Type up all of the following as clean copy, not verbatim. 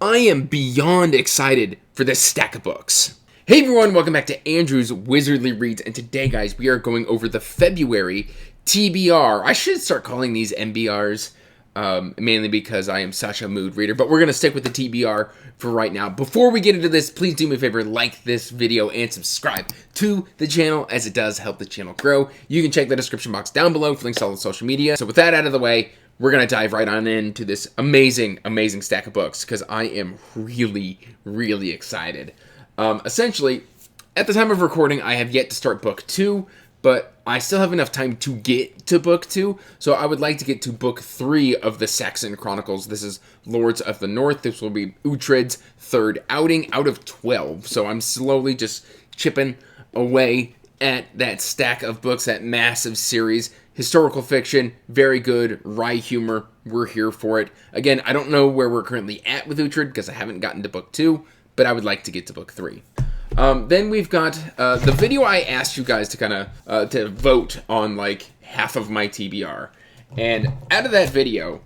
I am beyond excited for this stack of books. Hey everyone, welcome back to Andrew's Wizardly Reads, and today, guys, we are going over the February TBR. I should start calling these MBRs, mainly because I am such a mood reader, but we're going to stick with the TBR for right now. Before we get into this, please do me a favor, like this video and subscribe to the channel, as it does help the channel grow. You can check the description box down below for links to all the social media. So with that out of the way, we're going to dive right on into this amazing stack of books, because I am really excited. Essentially, at the time of recording, I have yet to start book 2, but I still have enough time to get to book 2, so I would like to get to book 3 of the Saxon Chronicles. This is Lords of the North. This will be Uhtred's third outing out of 12, so I'm slowly just chipping away at that stack of books, that massive series. Historical fiction, very good, wry humor, we're here for it. Again, I don't know where we're currently at with Uhtred, because I haven't gotten to book 2, but I would like to get to book 3. Then we've got the video I asked you guys to kind of to vote on, like, half of my TBR. And out of that video,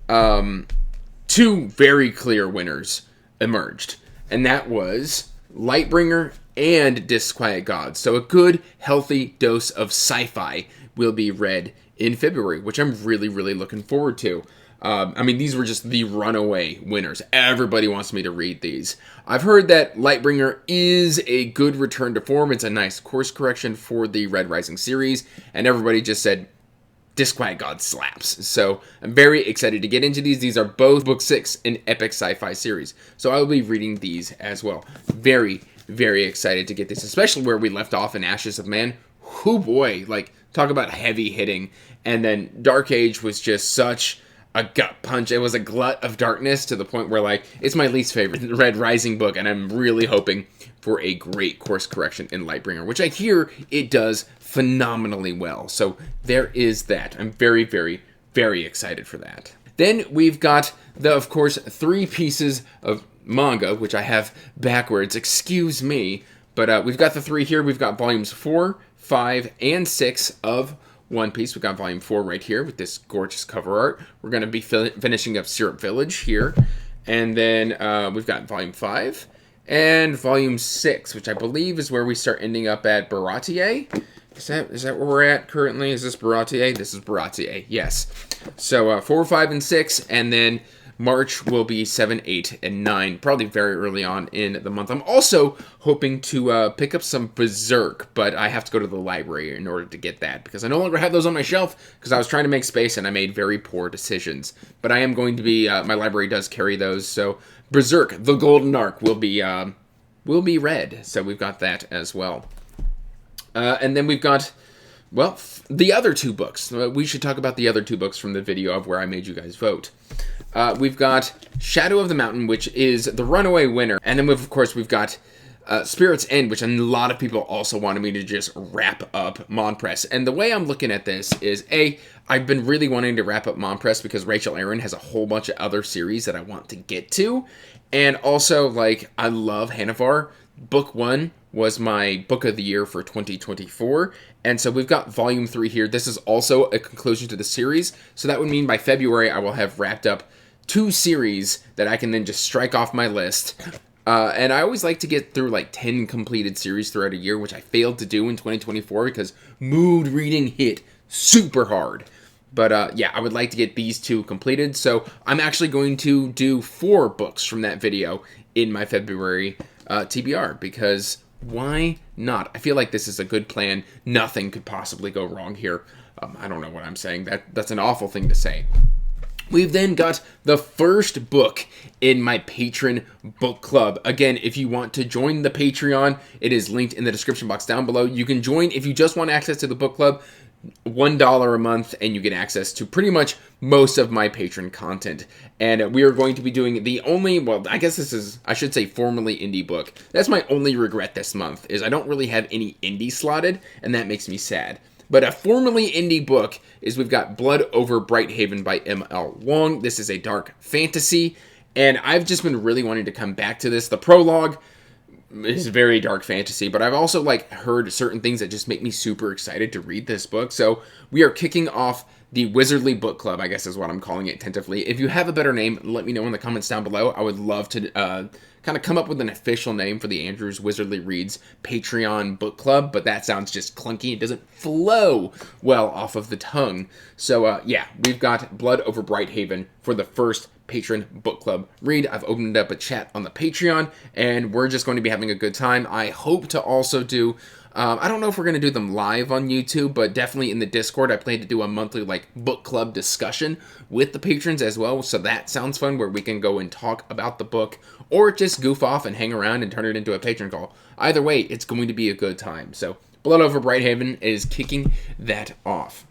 2 very clear winners emerged. And that was Lightbringer and Disquiet Gods. So a good, healthy dose of sci-fi will be read in February, which I'm really looking forward to. I mean, these were just the runaway winners. Everybody wants me to read these. I've heard that Lightbringer is a good return to form. It's a nice course correction for the Red Rising series, and everybody just said Disquiet God slaps. So I'm very excited to get into these. These are both book 6 in epic sci-fi series, so I will be reading these as well. Very excited to get this, especially where we left off in Ashes of Man. Oh boy, like, talk about heavy hitting. And then Dark Age was just such a gut punch. It was a glut of darkness to the point where, like, it's my least favorite Red Rising book, and I'm really hoping for a great course correction in Lightbringer, which I hear it does phenomenally well. So there is that. I'm very excited for that. Then we've got of course, 3 pieces of manga, which I have backwards, excuse me, but we've got the 3 here. We've got volumes 4, 5, and 6 of One Piece. We've got volume 4 right here with this gorgeous cover art. We're going to be finishing up Syrup Village here. And then we've got volume 5 and volume 6, which I believe is where we start ending up at Baratier. Is that where we're at currently? Is this Baratier? This is Baratier, yes. So 4, 5, and 6, and then March will be 7, 8, and 9, probably very early on in the month. I'm also hoping to pick up some Berserk, but I have to go to the library in order to get that, because I no longer have those on my shelf, because I was trying to make space and I made very poor decisions. But I am going to be, my library does carry those, so Berserk, The Golden Arc, will be read, so we've got that as well. And then we've got, well, the other 2 books. We should talk about the other 2 books from the video of where I made you guys vote. We've got Shadow of the Mountain, which is the runaway winner. And then, of course, we've got Spirit's End, which a lot of people also wanted me to just wrap up Monpress. And the way I'm looking at this is, I've been really wanting to wrap up Monpress because Rachel Aaron has a whole bunch of other series that I want to get to. And also, like, I love Hanavar. Book 1 was my book of the year for 2024, and so we've got volume 3 here. This is also a conclusion to the series, so that would mean by February I will have wrapped up 2 series that I can then just strike off my list. And I always like to get through like 10 completed series throughout a year, which I failed to do in 2024 because mood reading hit super hard. But yeah, I would like to get these 2 completed, so I'm actually going to do 4 books from that video in my February TBR, because why not? I feel like this is a good plan. Nothing could possibly go wrong here. I don't know what I'm saying. That's an awful thing to say. We've then got the first book in my Patron book club. Again, if you want to join the Patreon, it is linked in the description box down below. You can join if you just want access to the book club. $1 a month, and you get access to pretty much most of my Patron content. And we are going to be doing the only, well, I guess this is, I should say, formally indie book. That's my only regret this month, is I don't really have any indie slotted, and that makes me sad. But a formally indie book is we've got Blood Over Brighthaven by M.L. Wong. This is a dark fantasy, and I've just been really wanting to come back to this. The prologue is very dark fantasy, but I've also, like, heard certain things that just make me super excited to read this book. So we are kicking off the Wizardly Book Club, I guess is what I'm calling it tentatively. If you have a better name, let me know in the comments down below. I would love to kind of come up with an official name for the Andrew's Wizardly Reads Patreon book club, but that sounds just clunky. It doesn't flow well off of the tongue. So yeah, we've got Blood Over Brighthaven for the first patron book club read. I've opened up a chat on the Patreon, and we're just going to be having a good time. I hope to also do I don't know if we're going to do them live on YouTube, but definitely in the Discord. I plan to do a monthly book club discussion with the patrons as well, so that sounds fun, where we can go and talk about the book, or just goof off and hang around and turn it into a patron call. Either way, it's going to be a good time. So Blood Over Brighthaven is kicking that off.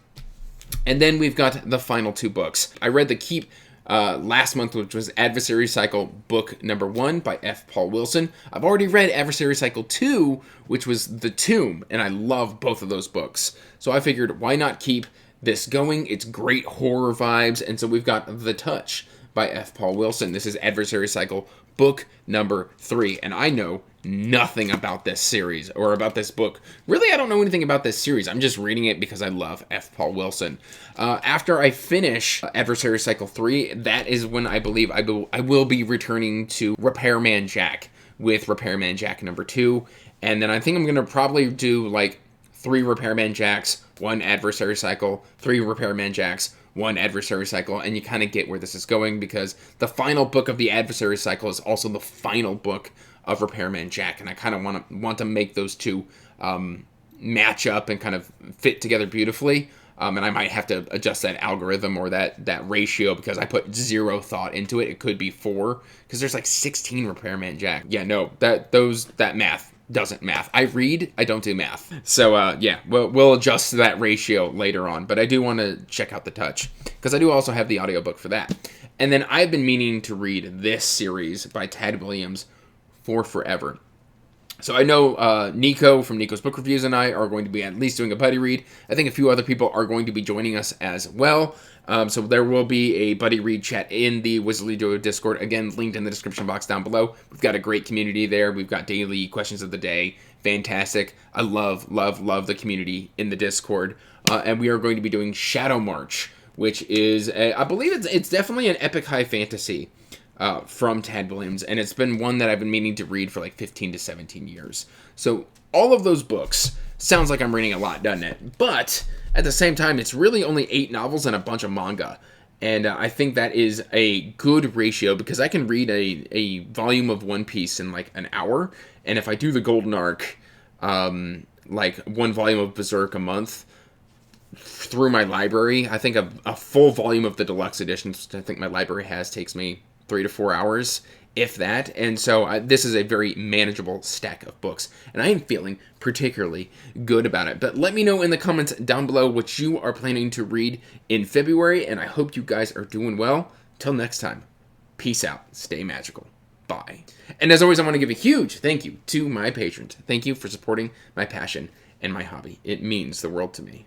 And then we've got the final two books. I read The Keep last month, which was Adversary Cycle book number 1 by F. Paul Wilson. I've already read Adversary Cycle 2, which was The Tomb, and I love both of those books. So I figured, why not keep this going? It's great horror vibes, and so we've got The Touch by F. Paul Wilson. This is Adversary Cycle book number 3, and I know nothing about this series or about this book. Really, I don't know anything about this series. I'm just reading it because I love F. Paul Wilson. After I finish Adversary Cycle 3, that is when I believe I will be returning to Repairman Jack with Repairman Jack number 2. And then I think I'm going to probably do 3 Repairman Jacks, 1 Adversary Cycle, 3 Repairman Jacks, 1 Adversary Cycle, and you kind of get where this is going, because the final book of the Adversary Cycle is also the final book of Repairman Jack, and I kind of want to make those two match up and kind of fit together beautifully. And I might have to adjust that algorithm or that ratio, because I put 0 thought into it. It could be 4, because there's 16 Repairman Jack. Yeah, no, that math doesn't math. I read, I don't do math. So yeah, we'll adjust that ratio later on. But I do want to check out The Touch, because I do also have the audiobook for that. And then I've been meaning to read this series by Tad Williams for forever. So I know Nico from Nico's Book Reviews and I are going to be at least doing a buddy read. I think a few other people are going to be joining us as well. So there will be a buddy read chat in the Wizardly Duo Discord. Again, linked in the description box down below. We've got a great community there. We've got daily questions of the day. Fantastic. I love, love, love the community in the Discord. And we are going to be doing Shadow March, which is, I believe it's definitely an epic high fantasy. From Tad Williams, and it's been one that I've been meaning to read for 15 to 17 years. So all of those books, sounds like I'm reading a lot, doesn't it? But at the same time, it's really only 8 novels and a bunch of manga. And I think that is a good ratio, because I can read a volume of One Piece in an hour, and if I do the Golden Arc, 1 volume of Berserk a month through my library, I think a full volume of the deluxe editions I think my library has takes me 3 to 4 hours, if that. And so this is a very manageable stack of books, and I am feeling particularly good about it. But let me know in the comments down below what you are planning to read in February, and I hope you guys are doing well. Till next time, peace out, stay magical, bye. And as always, I want to give a huge thank you to my patrons. Thank you for supporting my passion and my hobby. It means the world to me.